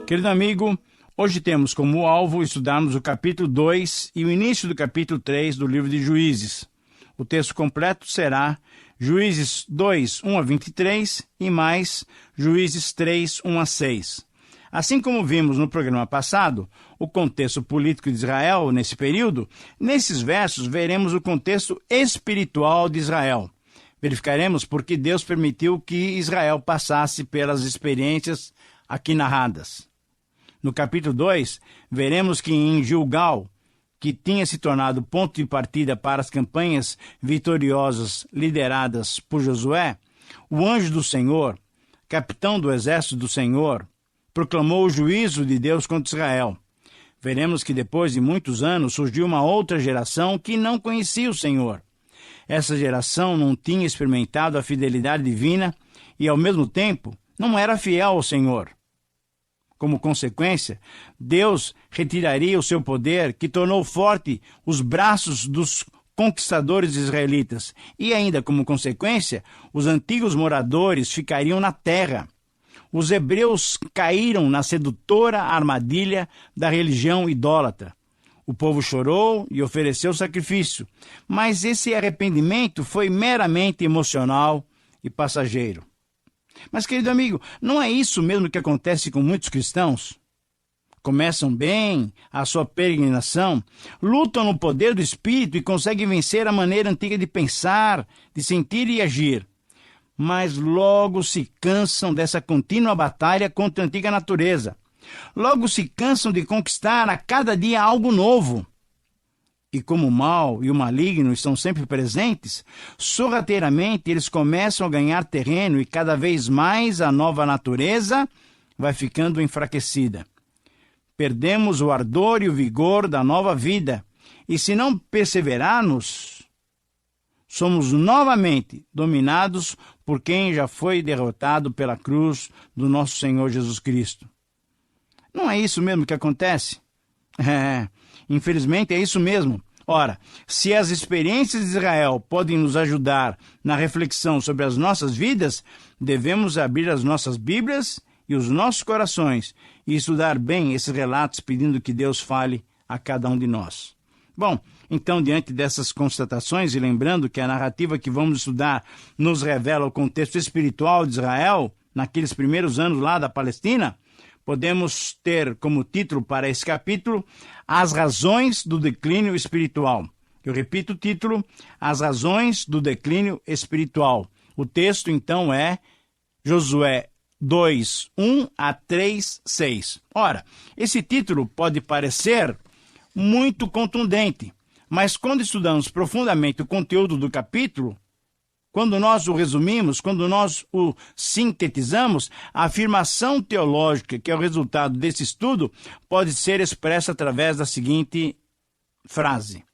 Querido amigo, hoje temos como alvo estudarmos o capítulo 2 e o início do capítulo 3 do livro de Juízes. O texto completo será Juízes 2, 1 a 23 e mais Juízes 3, 1 a 6. Assim como vimos no programa passado, o contexto político de Israel nesse período, nesses versos veremos o contexto espiritual de Israel. Verificaremos por que Deus permitiu que Israel passasse pelas experiências aqui narradas. No capítulo 2, veremos que em Gilgal, que tinha se tornado ponto de partida para as campanhas vitoriosas lideradas por Josué, o anjo do Senhor, capitão do exército do Senhor, proclamou o juízo de Deus contra Israel. Veremos que depois de muitos anos surgiu uma outra geração que não conhecia o Senhor. Essa geração não tinha experimentado a fidelidade divina e, ao mesmo tempo, não era fiel ao Senhor. Como consequência, Deus retiraria o seu poder, que tornou forte os braços dos conquistadores israelitas. E ainda, como consequência, os antigos moradores ficariam na terra. Os hebreus caíram na sedutora armadilha da religião idólatra. O povo chorou e ofereceu sacrifício, mas esse arrependimento foi meramente emocional e passageiro. Mas, querido amigo, não é isso mesmo que acontece com muitos cristãos? Começam bem a sua peregrinação, lutam no poder do Espírito e conseguem vencer a maneira antiga de pensar, de sentir e agir. Mas logo se cansam dessa contínua batalha contra a antiga natureza. Logo se cansam de conquistar a cada dia algo novo. E como o mal e o maligno estão sempre presentes, sorrateiramente eles começam a ganhar terreno e cada vez mais a nova natureza vai ficando enfraquecida. Perdemos o ardor e o vigor da nova vida, e se não perseverarmos, somos novamente dominados por quem já foi derrotado pela cruz do nosso Senhor Jesus Cristo. Não é isso mesmo que acontece? Infelizmente é isso mesmo. Ora, se as experiências de Israel podem nos ajudar na reflexão sobre as nossas vidas, devemos abrir as nossas Bíblias e os nossos corações e estudar bem esses relatos, pedindo que Deus fale a cada um de nós. Bom, então, diante dessas constatações e lembrando que a narrativa que vamos estudar nos revela o contexto espiritual de Israel, naqueles primeiros anos lá da Palestina, podemos ter como título para esse capítulo As Razões do Declínio Espiritual. Eu repito o título, As Razões do Declínio Espiritual. O texto, então, é Josué 2, 1 a 3, 6. Ora, esse título pode parecer muito contundente, mas quando estudamos profundamente o conteúdo do capítulo, quando nós o resumimos, quando nós o sintetizamos, a afirmação teológica que é o resultado desse estudo pode ser expressa através da seguinte frase: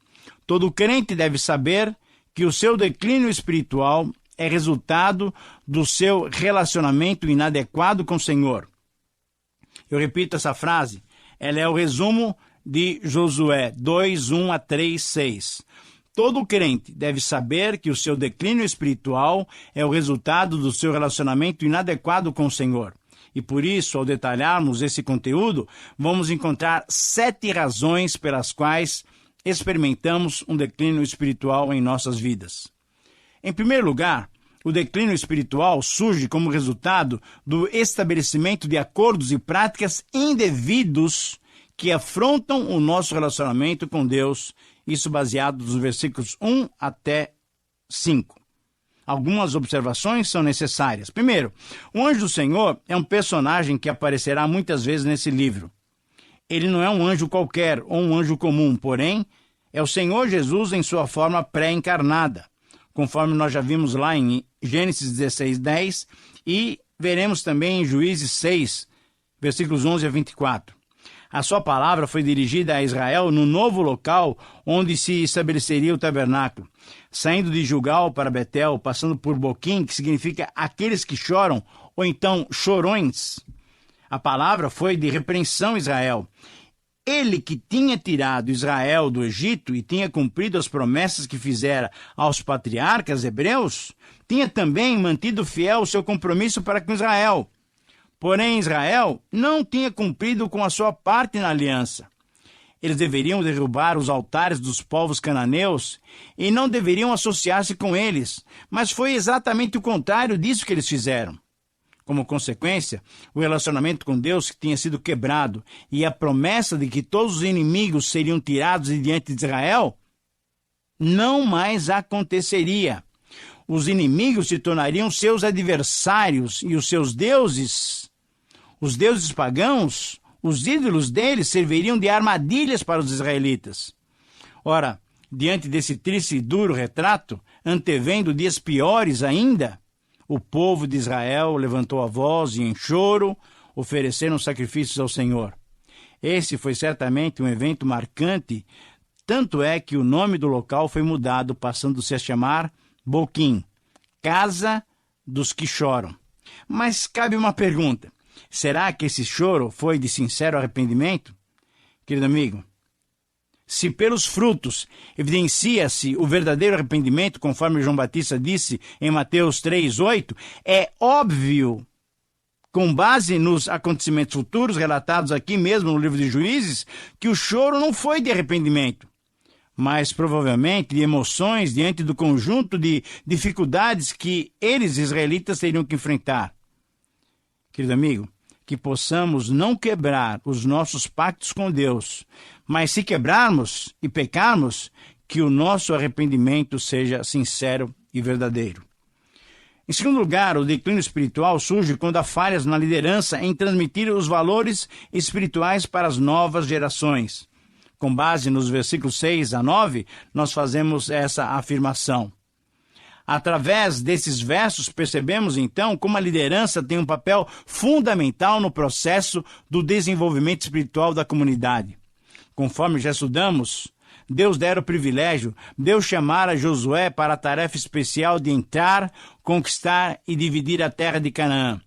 todo crente deve saber que o seu declínio espiritual é resultado do seu relacionamento inadequado com o Senhor. Eu repito essa frase, ela é o resumo de Josué 2, 1 a 3, 6. Todo crente deve saber que o seu declínio espiritual é o resultado do seu relacionamento inadequado com o Senhor. E por isso, ao detalharmos esse conteúdo, vamos encontrar 7 razões pelas quais experimentamos um declínio espiritual em nossas vidas. Em primeiro lugar, o declínio espiritual surge como resultado do estabelecimento de acordos e práticas indevidos que afrontam o nosso relacionamento com Deus, isso baseado nos versículos 1 até 5. Algumas observações são necessárias. Primeiro, o anjo do Senhor é um personagem que aparecerá muitas vezes nesse livro. Ele não é um anjo qualquer ou um anjo comum, porém, é o Senhor Jesus em sua forma pré-encarnada, conforme nós já vimos lá em Gênesis 16, 10 e veremos também em Juízes 6, versículos 11 a 24. A sua palavra foi dirigida a Israel no novo local onde se estabeleceria o tabernáculo. Saindo de Gilgal para Betel, passando por Boquim, que significa aqueles que choram, ou então chorões. A palavra foi de repreensão a Israel. Ele que tinha tirado Israel do Egito e tinha cumprido as promessas que fizera aos patriarcas hebreus, tinha também mantido fiel o seu compromisso para com Israel. Porém, Israel não tinha cumprido com a sua parte na aliança. Eles deveriam derrubar os altares dos povos cananeus e não deveriam associar-se com eles, mas foi exatamente o contrário disso que eles fizeram. Como consequência, o relacionamento com Deus tinha sido quebrado e a promessa de que todos os inimigos seriam tirados de diante de Israel não mais aconteceria. Os inimigos se tornariam seus adversários e os seus deuses, os deuses pagãos, os ídolos deles serviriam de armadilhas para os israelitas. Ora, diante desse triste e duro retrato, antevendo dias piores ainda, o povo de Israel levantou a voz e, em choro, ofereceram sacrifícios ao Senhor. Esse foi certamente um evento marcante, tanto é que o nome do local foi mudado, passando-se a chamar Boquim, Casa dos que Choram. Mas cabe uma pergunta. Será que esse choro foi de sincero arrependimento? Querido amigo, se pelos frutos evidencia-se o verdadeiro arrependimento, conforme João Batista disse em Mateus 3:8, é óbvio, com base nos acontecimentos futuros relatados aqui mesmo no livro de Juízes, que o choro não foi de arrependimento, mas provavelmente de emoções diante do conjunto de dificuldades que eles, israelitas, teriam que enfrentar. Querido amigo, que possamos não quebrar os nossos pactos com Deus, mas se quebrarmos e pecarmos, que o nosso arrependimento seja sincero e verdadeiro. Em segundo lugar, o declínio espiritual surge quando há falhas na liderança em transmitir os valores espirituais para as novas gerações. Com base nos versículos 6 a 9, nós fazemos essa afirmação. Através desses versos, percebemos então como a liderança tem um papel fundamental no processo do desenvolvimento espiritual da comunidade. Conforme já estudamos, Deus dera o privilégio, Deus chamara Josué para a tarefa especial de entrar, conquistar e dividir a terra de Canaã.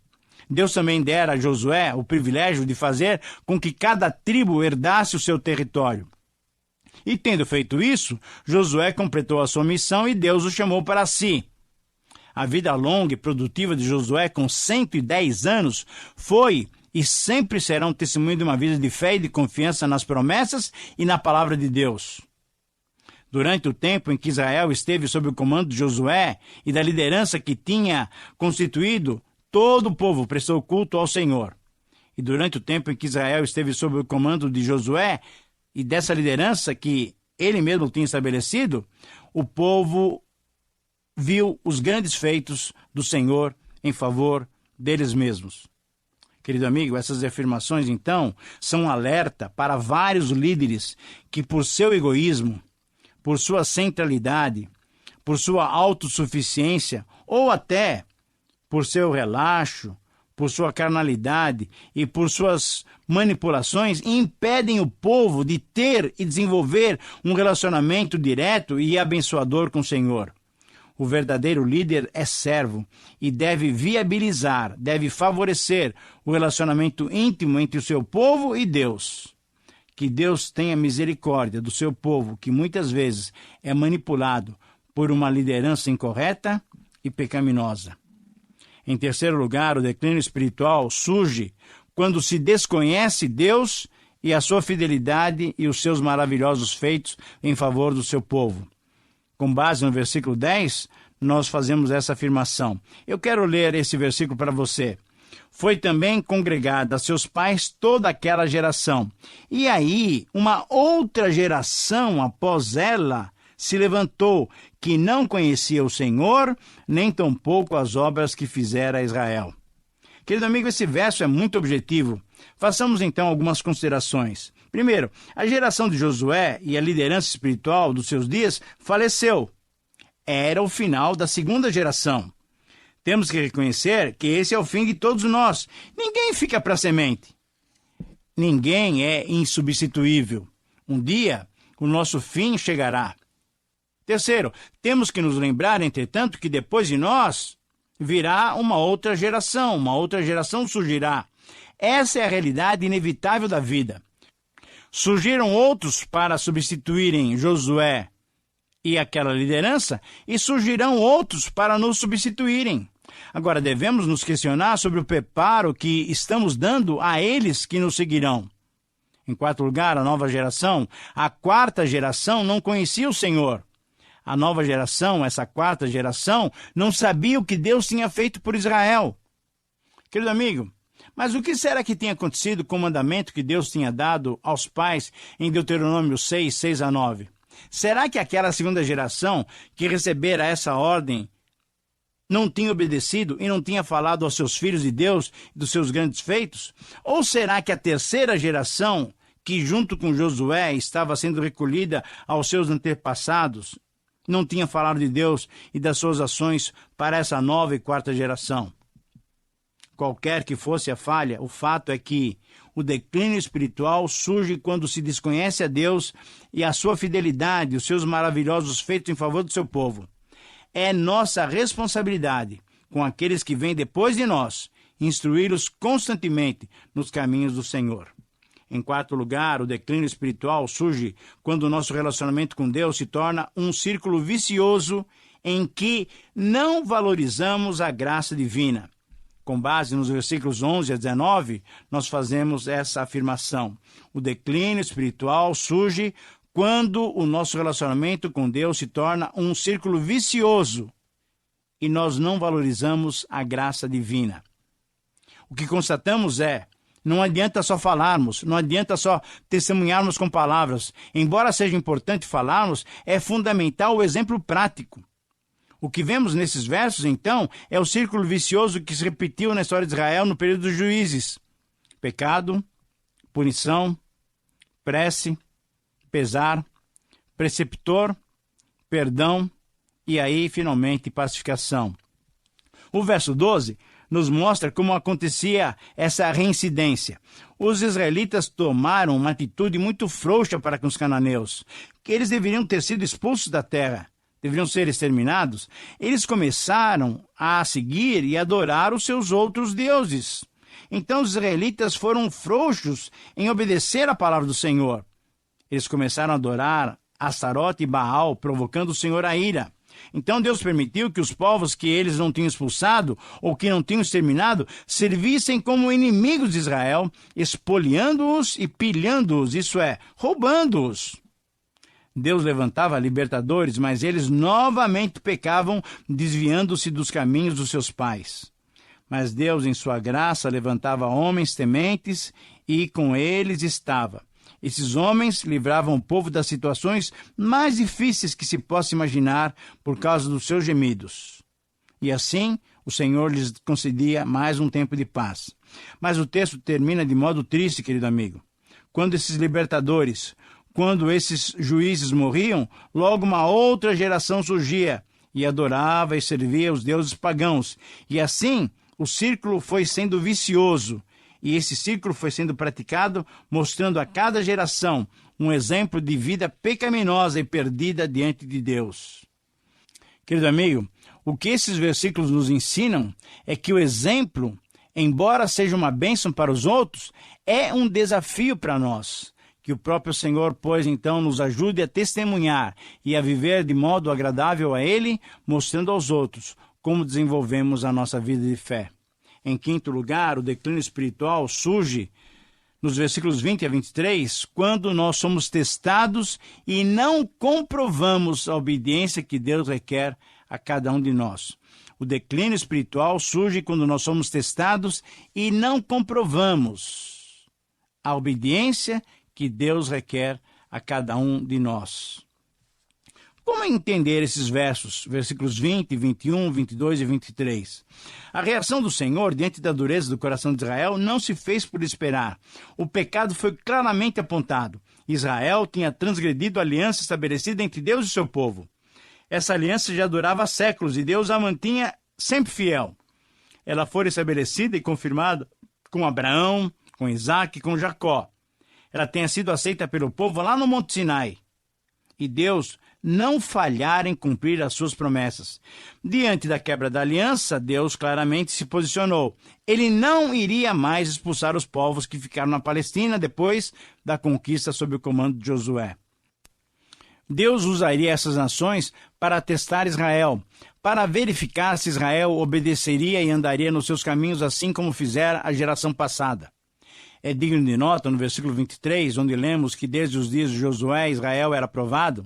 Deus também dera a Josué o privilégio de fazer com que cada tribo herdasse o seu território. E tendo feito isso, Josué completou a sua missão e Deus o chamou para si. A vida longa e produtiva de Josué, com 110 anos, foi e sempre será um testemunho de uma vida de fé e de confiança nas promessas e na palavra de Deus. Durante o tempo em que Israel esteve sob o comando de Josué e da liderança que tinha constituído, todo o povo prestou culto ao Senhor. E durante o tempo em que Israel esteve sob o comando de Josué e dessa liderança que ele mesmo tinha estabelecido, o povo viu os grandes feitos do Senhor em favor deles mesmos. Querido amigo, essas afirmações, então, são um alerta para vários líderes que, por seu egoísmo, por sua centralidade, por sua autossuficiência, ou até por seu relaxo, por sua carnalidade e por suas manipulações, impedem o povo de ter e desenvolver um relacionamento direto e abençoador com o Senhor. O verdadeiro líder é servo e deve viabilizar, deve favorecer o relacionamento íntimo entre o seu povo e Deus. Que Deus tenha misericórdia do seu povo, que muitas vezes é manipulado por uma liderança incorreta e pecaminosa. Em terceiro lugar, o declínio espiritual surge quando se desconhece Deus e a sua fidelidade e os seus maravilhosos feitos em favor do seu povo. Com base no versículo 10, nós fazemos essa afirmação. Eu quero ler esse versículo para você. Foi também congregada a seus pais toda aquela geração. E aí, uma outra geração após ela se levantou, que não conhecia o Senhor, nem tampouco as obras que fizera Israel. Querido amigo, esse verso é muito objetivo. Façamos então algumas considerações. Primeiro, a geração de Josué e a liderança espiritual dos seus dias faleceu. Era o final da segunda geração. Temos que reconhecer que esse é o fim de todos nós. Ninguém fica para semente. Ninguém é insubstituível. Um dia, o nosso fim chegará. Terceiro, temos que nos lembrar, entretanto, que depois de nós virá uma outra geração surgirá. Essa é a realidade inevitável da vida. Surgiram outros para substituírem Josué e aquela liderança, e surgirão outros para nos substituírem. Agora, devemos nos questionar sobre o preparo que estamos dando a eles que nos seguirão. Em quarto lugar, a nova geração. A quarta geração não conhecia o Senhor. A nova geração, essa quarta geração, não sabia o que Deus tinha feito por Israel. Querido amigo, mas o que será que tinha acontecido com o mandamento que Deus tinha dado aos pais em Deuteronômio 6, 6-9? Será que aquela segunda geração que recebera essa ordem não tinha obedecido e não tinha falado aos seus filhos de Deus e dos seus grandes feitos? Ou será que a terceira geração, que junto com Josué estava sendo recolhida aos seus antepassados, não tinha falado de Deus e das suas ações para essa nova e quarta geração? Qualquer que fosse a falha, o fato é que o declínio espiritual surge quando se desconhece a Deus e a sua fidelidade, os seus maravilhosos feitos em favor do seu povo. É nossa responsabilidade, com aqueles que vêm depois de nós, instruí-los constantemente nos caminhos do Senhor. Em quarto lugar, o declínio espiritual surge quando o nosso relacionamento com Deus se torna um círculo vicioso em que não valorizamos a graça divina. Com base nos versículos 11 a 19, nós fazemos essa afirmação. O declínio espiritual surge quando o nosso relacionamento com Deus se torna um círculo vicioso e nós não valorizamos a graça divina. O que constatamos é, não adianta só falarmos, não adianta só testemunharmos com palavras. Embora seja importante falarmos, é fundamental o exemplo prático. O que vemos nesses versos, então, é o círculo vicioso que se repetiu na história de Israel no período dos juízes. Pecado, punição, prece, pesar, preceptor, perdão e aí, finalmente, pacificação. O verso 12 nos mostra como acontecia essa reincidência. Os israelitas tomaram uma atitude muito frouxa para com os cananeus, que eles deveriam ter sido expulsos da terra. Deveriam ser exterminados. Eles começaram a seguir e adorar os seus outros deuses. Então os israelitas foram frouxos em obedecer à palavra do Senhor. Eles começaram a adorar Astarote e Baal, provocando o Senhor a ira. Então Deus permitiu que os povos que eles não tinham expulsado ou que não tinham exterminado servissem como inimigos de Israel, espoliando-os e pilhando-os, isso é, roubando-os. Deus levantava libertadores, mas eles novamente pecavam, desviando-se dos caminhos dos seus pais. Mas Deus, em sua graça, levantava homens tementes e com eles estava. Esses homens livravam o povo das situações mais difíceis que se possa imaginar por causa dos seus gemidos. E assim, o Senhor lhes concedia mais um tempo de paz. Mas o texto termina de modo triste, querido amigo. Quando esses libertadores, quando esses juízes morriam, logo uma outra geração surgia e adorava e servia os deuses pagãos. E assim, o círculo foi sendo vicioso. E esse círculo foi sendo praticado, mostrando a cada geração um exemplo de vida pecaminosa e perdida diante de Deus. Querido amigo, o que esses versículos nos ensinam é que o exemplo, embora seja uma bênção para os outros, é um desafio para nós. Que o próprio Senhor, pois, então, nos ajude a testemunhar e a viver de modo agradável a Ele, mostrando aos outros como desenvolvemos a nossa vida de fé. Em quinto lugar, o declínio espiritual surge nos versículos 20 a 23, quando nós somos testados e não comprovamos a obediência que Deus requer a cada um de nós. O declínio espiritual surge quando nós somos testados e não comprovamos a obediência que Deus requer a cada um de nós. Como entender esses versos, versículos 20, 21, 22 e 23? A reação do Senhor diante da dureza do coração de Israel não se fez por esperar. O pecado foi claramente apontado. Israel tinha transgredido a aliança estabelecida entre Deus e seu povo. Essa aliança já durava há séculos e Deus a mantinha sempre fiel. Ela foi estabelecida e confirmada com Abraão, com Isaac e com Jacó. Ela tenha sido aceita pelo povo lá no Monte Sinai. E Deus não falhara em cumprir as suas promessas. Diante da quebra da aliança, Deus claramente se posicionou. Ele não iria mais expulsar os povos que ficaram na Palestina depois da conquista sob o comando de Josué. Deus usaria essas nações para testar Israel, para verificar se Israel obedeceria e andaria nos seus caminhos assim como fizera a geração passada. É digno de nota, no versículo 23, onde lemos que desde os dias de Josué, Israel era provado.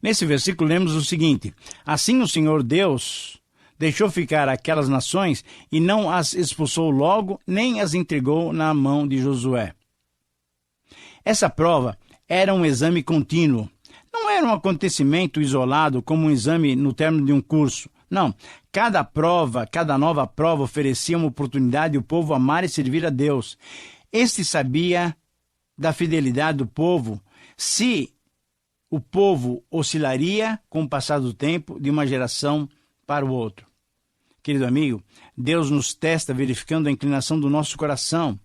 Nesse versículo lemos o seguinte: assim o Senhor Deus deixou ficar aquelas nações e não as expulsou logo, nem as entregou na mão de Josué. Essa prova era um exame contínuo. Não era um acontecimento isolado como um exame no término de um curso. Não, cada nova prova oferecia uma oportunidade de o povo amar e servir a Deus. Este sabia da fidelidade do povo, se o povo oscilaria com o passar do tempo de uma geração para o outro. Querido amigo, Deus nos testa verificando a inclinação do nosso coração.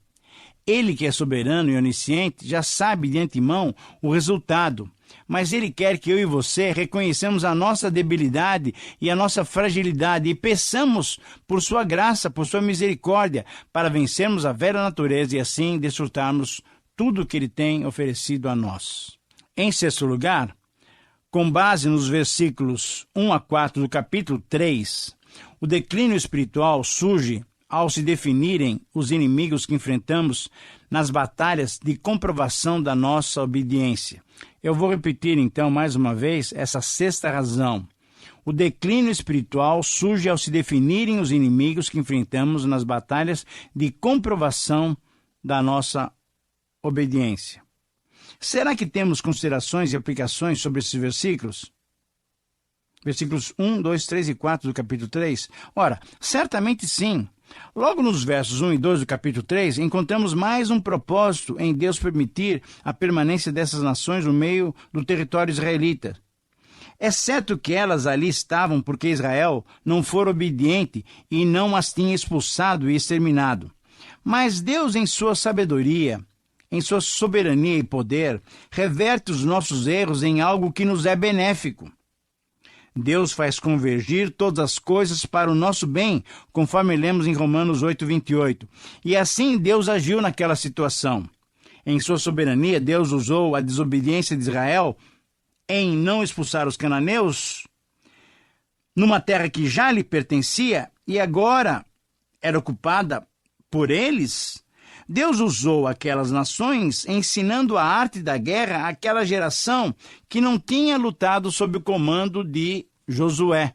Ele, que é soberano e onisciente, já sabe de antemão o resultado, mas Ele quer que eu e você reconheçamos a nossa debilidade e a nossa fragilidade e peçamos por sua graça, por sua misericórdia, para vencermos a velha natureza e assim desfrutarmos tudo o que Ele tem oferecido a nós. Em sexto lugar, com base nos versículos 1 a 4 do capítulo 3, o declínio espiritual surge ao se definirem os inimigos que enfrentamos nas batalhas de comprovação da nossa obediência. Eu vou repetir então mais uma vez essa sexta razão. O declínio espiritual surge ao se definirem os inimigos que enfrentamos nas batalhas de comprovação da nossa obediência. Será que temos considerações e aplicações sobre esses versículos? Versículos 1, 2, 3 e 4 do capítulo 3? Ora, certamente sim. Logo nos versos 1 e 2 do capítulo 3, encontramos mais um propósito em Deus permitir a permanência dessas nações no meio do território israelita. É certo que elas ali estavam porque Israel não fora obediente e não as tinha expulsado e exterminado. Mas Deus, em sua sabedoria, em sua soberania e poder, reverte os nossos erros em algo que nos é benéfico. Deus faz convergir todas as coisas para o nosso bem, conforme lemos em Romanos 8:28. E assim Deus agiu naquela situação. Em sua soberania, Deus usou a desobediência de Israel em não expulsar os cananeus numa terra que já lhe pertencia e agora era ocupada por eles. Deus usou aquelas nações ensinando a arte da guerra àquela geração que não tinha lutado sob o comando de Josué.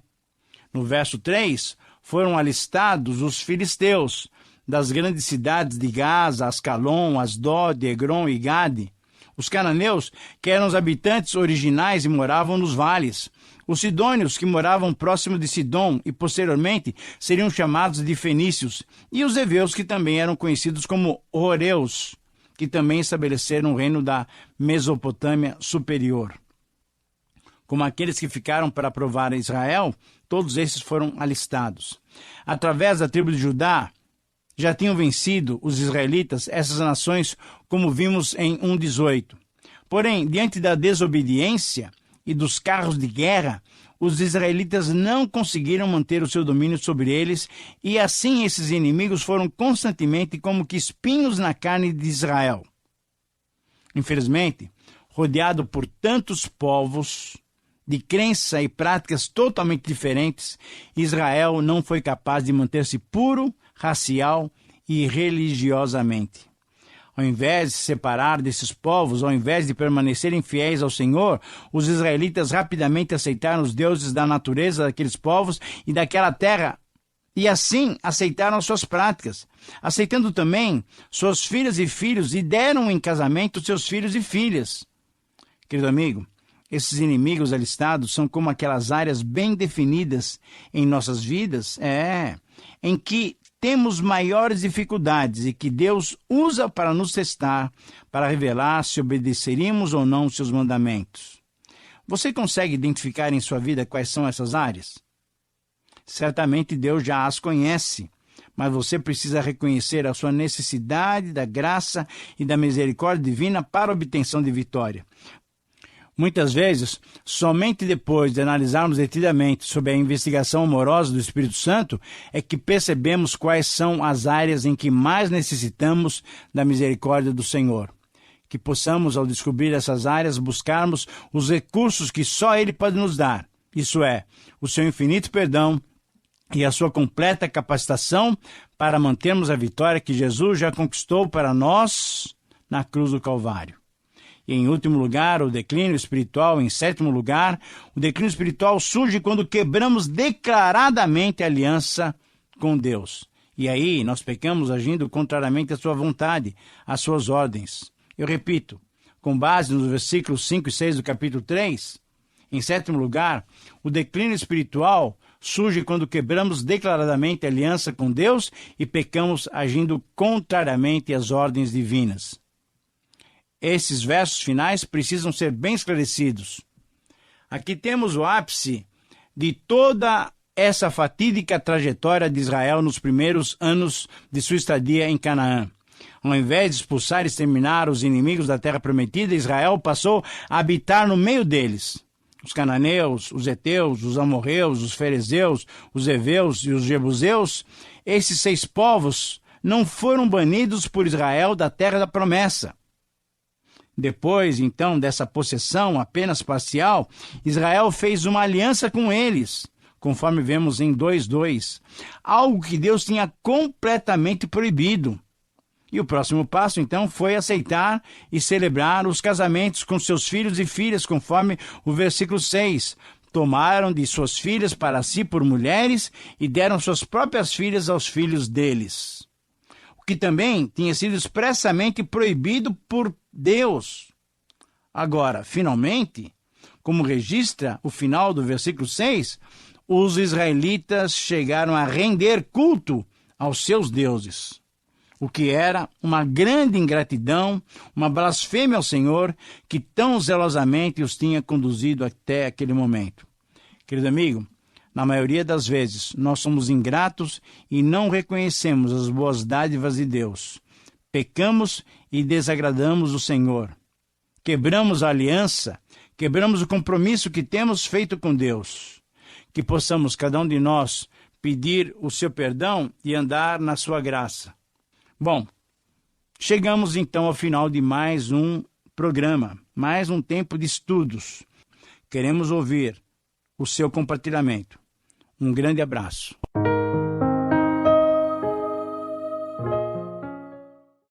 No verso 3, foram alistados os filisteus das grandes cidades de Gaza, Ascalon, Asdod, Egron e Gade. Os cananeus, que eram os habitantes originais e moravam nos vales. Os sidônios, que moravam próximo de Sidom e posteriormente seriam chamados de fenícios, e os heveus, que também eram conhecidos como horeus, que também estabeleceram o reino da Mesopotâmia superior. Como aqueles que ficaram para provar a Israel, todos esses foram alistados. Através da tribo de Judá, já tinham vencido os israelitas essas nações, como vimos em 1:18. Porém, diante da desobediência e dos carros de guerra, os israelitas não conseguiram manter o seu domínio sobre eles, e assim esses inimigos foram constantemente como que espinhos na carne de Israel. Infelizmente, rodeado por tantos povos de crença e práticas totalmente diferentes, Israel não foi capaz de manter-se puro, racial e religiosamente. Ao invés de se separar desses povos, ao invés de permanecerem fiéis ao Senhor, os israelitas rapidamente aceitaram os deuses da natureza daqueles povos e daquela terra, e assim aceitaram suas práticas, aceitando também suas filhas e filhos, e deram em casamento seus filhos e filhas. Querido amigo, esses inimigos alistados são como aquelas áreas bem definidas em nossas vidas, em que temos maiores dificuldades e que Deus usa para nos testar, para revelar se obedeceríamos ou não seus mandamentos. Você consegue identificar em sua vida quais são essas áreas? Certamente Deus já as conhece, mas você precisa reconhecer a sua necessidade da graça e da misericórdia divina para a obtenção de vitória. Muitas vezes, somente depois de analisarmos detidamente sobre a investigação amorosa do Espírito Santo, é que percebemos quais são as áreas em que mais necessitamos da misericórdia do Senhor. Que possamos, ao descobrir essas áreas, buscarmos os recursos que só Ele pode nos dar, Isso é, o seu infinito perdão e a sua completa capacitação para mantermos a vitória que Jesus já conquistou para nós na cruz do Calvário. E em último lugar, o declínio espiritual. Em sétimo lugar, o declínio espiritual surge quando quebramos declaradamente a aliança com Deus. E aí nós pecamos agindo contrariamente à sua vontade, às suas ordens. Eu repito, com base nos versículos 5 e 6 do capítulo 3, em sétimo lugar, o declínio espiritual surge quando quebramos declaradamente a aliança com Deus e pecamos agindo contrariamente às ordens divinas. Esses versos finais precisam ser bem esclarecidos. Aqui temos o ápice de toda essa fatídica trajetória de Israel nos primeiros anos de sua estadia em Canaã. Ao invés de expulsar e exterminar os inimigos da terra prometida, Israel passou a habitar no meio deles. Os cananeus, os heteus, os amorreus, os ferezeus, os heveus e os jebuseus, esses 6 povos não foram banidos por Israel da terra da promessa. Depois, então, dessa possessão apenas parcial, Israel fez uma aliança com eles, conforme vemos em 2:2, algo que Deus tinha completamente proibido. E o próximo passo, então, foi aceitar e celebrar os casamentos com seus filhos e filhas, conforme o versículo 6. Tomaram de suas filhas para si por mulheres e deram suas próprias filhas aos filhos deles. O que também tinha sido expressamente proibido por Deus. Agora, finalmente, como registra o final do versículo 6, os israelitas chegaram a render culto aos seus deuses, o que era uma grande ingratidão, uma blasfêmia ao Senhor, que tão zelosamente os tinha conduzido até aquele momento. Querido amigo, na maioria das vezes, nós somos ingratos e não reconhecemos as boas dádivas de Deus. Pecamos e desagradamos o Senhor. Quebramos a aliança, quebramos o compromisso que temos feito com Deus. Que possamos, cada um de nós, pedir o seu perdão e andar na sua graça. Bom, chegamos então ao final de mais um programa, mais um tempo de estudos. Queremos ouvir o seu compartilhamento. Um grande abraço.